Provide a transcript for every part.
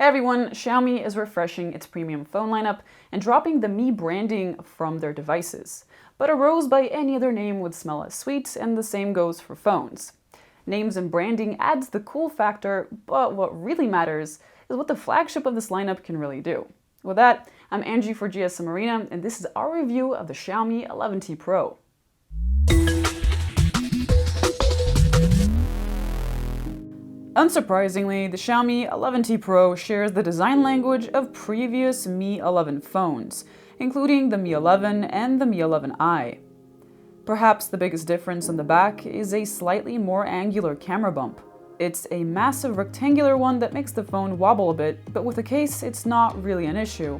Hey everyone, Xiaomi is refreshing its premium phone lineup and dropping the Mi branding from their devices. But a rose by any other name would smell as sweet, and the same goes for phones. Names and branding adds the cool factor, but what really matters is what the flagship of this lineup can really do. With that, I'm Angie for GS Marina, and this is our review of the Xiaomi 11T Pro. Unsurprisingly, the Xiaomi 11T Pro shares the design language of previous Mi 11 phones, including the Mi 11 and the Mi 11i. Perhaps the biggest difference on the back is a slightly more angular camera bump. It's a massive rectangular one that makes the phone wobble a bit, but with a case it's not really an issue,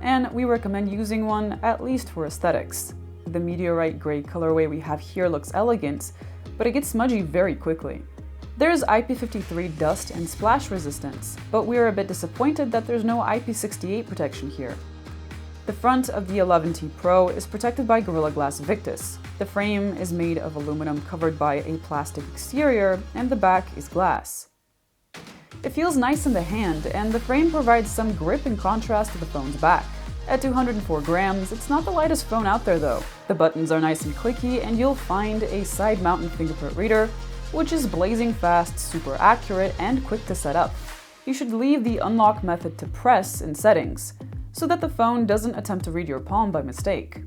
and we recommend using one at least for aesthetics. The meteorite gray colorway we have here looks elegant, but it gets smudgy very quickly. There's IP53 dust and splash resistance, but we're a bit disappointed that there's no IP68 protection here. The front of the 11T Pro is protected by Gorilla Glass Victus. The frame is made of aluminum covered by a plastic exterior, and the back is glass. It feels nice in the hand, and the frame provides some grip in contrast to the phone's back. At 204 grams, it's not the lightest phone out there though. The buttons are nice and clicky, and you'll find a side-mounted fingerprint reader, which is blazing fast, super accurate, and quick to set up. You should leave the unlock method to press in settings, so that the phone doesn't attempt to read your palm by mistake.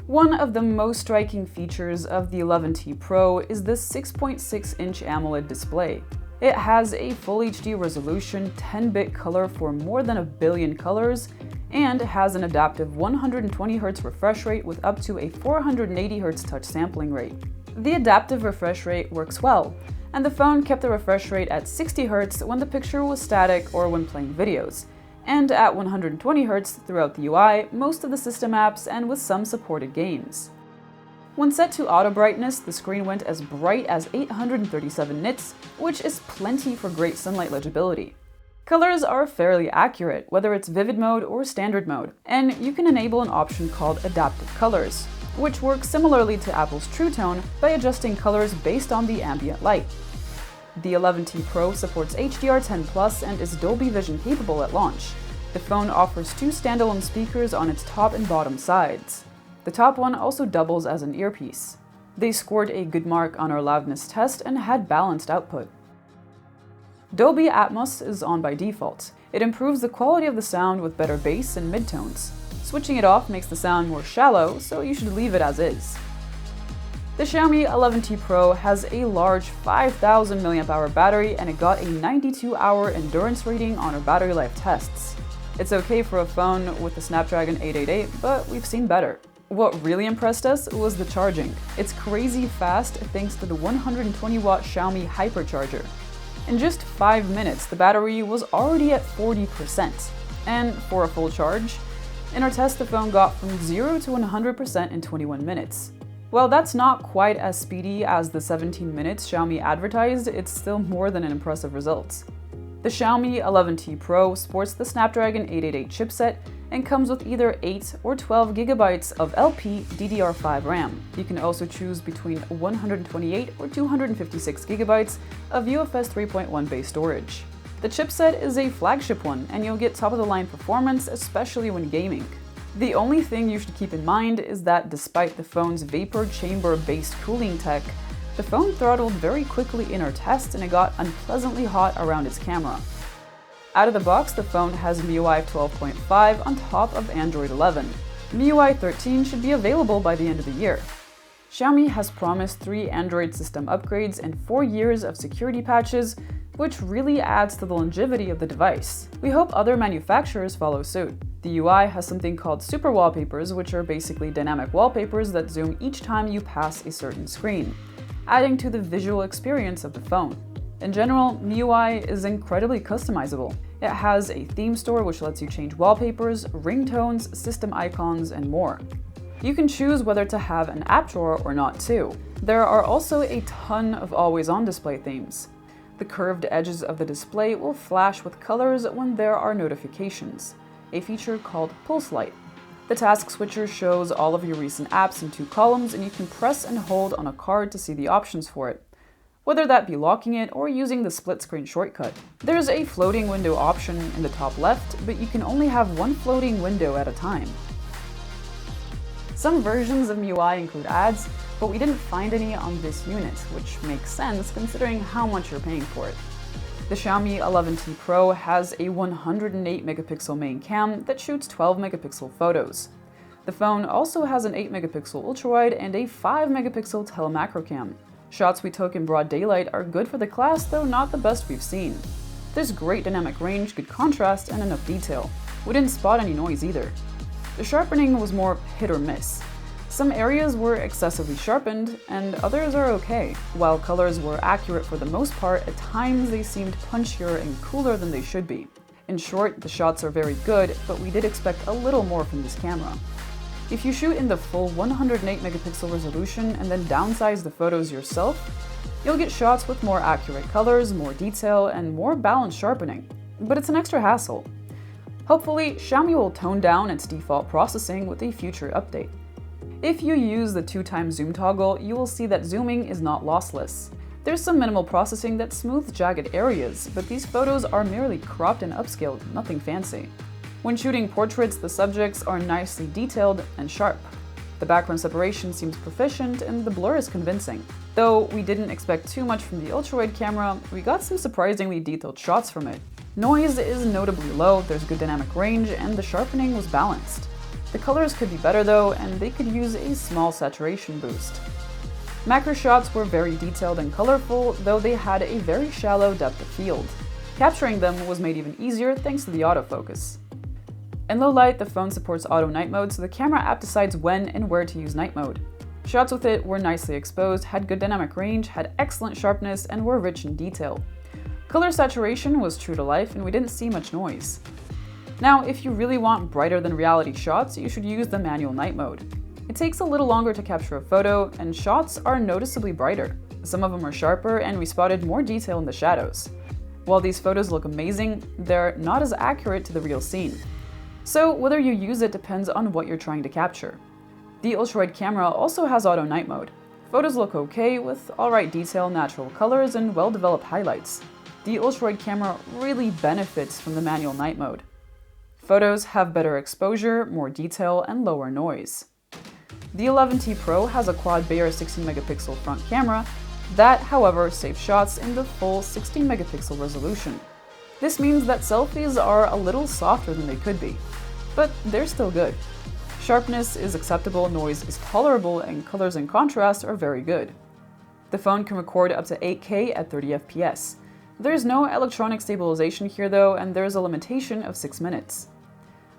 One of the most striking features of the 11T Pro is the 6.6-inch AMOLED display. It has a Full HD resolution, 10-bit color for more than 1 billion colors, and has an adaptive 120Hz refresh rate with up to a 480Hz touch sampling rate. The adaptive refresh rate works well, and the phone kept the refresh rate at 60Hz when the picture was static or when playing videos, and at 120Hz throughout the UI, most of the system apps, and with some supported games. When set to auto brightness, the screen went as bright as 837 nits, which is plenty for great sunlight legibility. Colors are fairly accurate, whether it's vivid mode or standard mode, and you can enable an option called adaptive colors, which works similarly to Apple's True Tone by adjusting colors based on the ambient light. The 11T Pro supports HDR10+ and is Dolby Vision capable at launch. The phone offers 2 standalone speakers on its top and bottom sides. The top one also doubles as an earpiece. They scored a good mark on our loudness test and had balanced output. Dolby Atmos is on by default. It improves the quality of the sound with better bass and midtones. Switching it off makes the sound more shallow, so you should leave it as is. The Xiaomi 11T Pro has a large 5000 mAh battery, and it got a 92-hour endurance rating on our battery life tests. It's okay for a phone with the Snapdragon 888, but we've seen better. What really impressed us was the charging. It's crazy fast thanks to the 120-watt Xiaomi hypercharger. In just 5 minutes, the battery was already at 40%. And for a full charge, in our test, the phone got from 0 to 100% in 21 minutes. While that's not quite as speedy as the 17 minutes Xiaomi advertised, it's still more than an impressive result. The Xiaomi 11T Pro sports the Snapdragon 888 chipset and comes with either 8 or 12 GB of LP DDR5 RAM. You can also choose between 128 or 256 GB of UFS 3.1 base storage. The chipset is a flagship one, and you'll get top-of-the-line performance, especially when gaming. The only thing you should keep in mind is that despite the phone's vapor chamber-based cooling tech, the phone throttled very quickly in our test, and it got unpleasantly hot around its camera. Out of the box, the phone has MIUI 12.5 on top of Android 11. MIUI 13 should be available by the end of the year. Xiaomi has promised 3 Android system upgrades and 4 years of security patches, which really adds to the longevity of the device. We hope other manufacturers follow suit. The UI has something called super wallpapers, which are basically dynamic wallpapers that zoom each time you pass a certain screen, adding to the visual experience of the phone. In general, MIUI is incredibly customizable. It has a theme store which lets you change wallpapers, ringtones, system icons, and more. You can choose whether to have an app drawer or not too. There are also a ton of always-on display themes. The curved edges of the display will flash with colors when there are notifications, a feature called Pulse Light. The task switcher shows all of your recent apps in 2 columns, and you can press and hold on a card to see the options for it. whether that be locking it or using the split screen shortcut. There's a floating window option in the top left, but you can only have one floating window at a time. Some versions of MIUI include ads, but we didn't find any on this unit, which makes sense considering how much you're paying for it. The Xiaomi 11T Pro has a 108 megapixel main cam that shoots 12 megapixel photos. The phone also has an 8 megapixel ultrawide and a 5 megapixel telemacro cam. Shots we took in broad daylight are good for the class, though not the best we've seen. There's great dynamic range, good contrast, and enough detail. We didn't spot any noise either. The sharpening was more hit or miss. Some areas were excessively sharpened, and others are okay. While colors were accurate for the most part, at times they seemed punchier and cooler than they should be. In short, the shots are very good, but we did expect a little more from this camera. If you shoot in the full 108 megapixel resolution and then downsize the photos yourself, you'll get shots with more accurate colors, more detail, and more balanced sharpening. But it's an extra hassle. Hopefully, Xiaomi will tone down its default processing with a future update. If you use the 2x zoom toggle, you will see that zooming is not lossless. There's some minimal processing that smooths jagged areas, but these photos are merely cropped and upscaled, nothing fancy. When shooting portraits, the subjects are nicely detailed and sharp. The background separation seems proficient and the blur is convincing. Though we didn't expect too much from the ultrawide camera, we got some surprisingly detailed shots from it. Noise is notably low, there's good dynamic range, and the sharpening was balanced. The colors could be better though, and they could use a small saturation boost. Macro shots were very detailed and colorful, though they had a very shallow depth of field. Capturing them was made even easier thanks to the autofocus. In low light, the phone supports auto night mode, so the camera app decides when and where to use night mode. Shots with it were nicely exposed, had good dynamic range, had excellent sharpness, and were rich in detail. Color saturation was true to life, and we didn't see much noise. Now, if you really want brighter than reality shots, you should use the manual night mode. It takes a little longer to capture a photo, and shots are noticeably brighter. Some of them are sharper, and we spotted more detail in the shadows. While these photos look amazing, they're not as accurate to the real scene. So whether you use it depends on what you're trying to capture. The ultrawide camera also has auto night mode. Photos look okay with alright detail, natural colors, and well-developed highlights. The ultrawide camera really benefits from the manual night mode. Photos have better exposure, more detail, and lower noise. The 11T Pro has a quad Bayer 16 megapixel front camera that, however, saves shots in the full 16 megapixel resolution. This means that selfies are a little softer than they could be, but they're still good. Sharpness is acceptable, noise is tolerable, and colors and contrast are very good. The phone can record up to 8K at 30 FPS. There's no electronic stabilization here though, and there's a limitation of 6 minutes.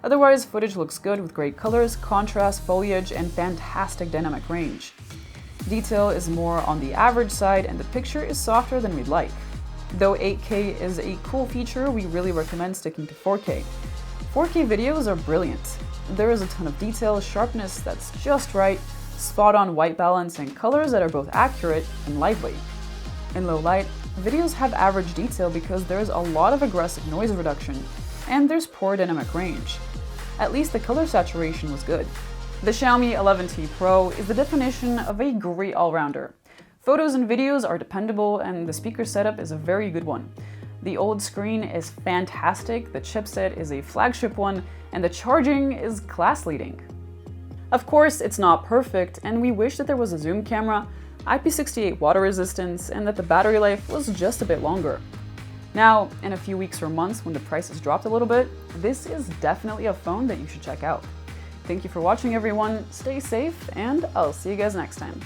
Otherwise, footage looks good with great colors, contrast, foliage, and fantastic dynamic range. Detail is more on the average side, and the picture is softer than we'd like. Though 8K is a cool feature, we really recommend sticking to 4K. 4K videos are brilliant. There is a ton of detail, sharpness that's just right, spot-on white balance, and colors that are both accurate and lively. In low light, videos have average detail because there's a lot of aggressive noise reduction, and there's poor dynamic range. At least the color saturation was good. The Xiaomi 11T Pro is the definition of a great all-rounder. Photos and videos are dependable, and the speaker setup is a very good one. The OLED screen is fantastic, the chipset is a flagship one, and the charging is class-leading. Of course, it's not perfect, and we wish that there was a zoom camera, IP68 water resistance, and that the battery life was just a bit longer. Now, in a few weeks or months when the price has dropped a little bit, this is definitely a phone that you should check out. Thank you for watching everyone, stay safe, and I'll see you guys next time.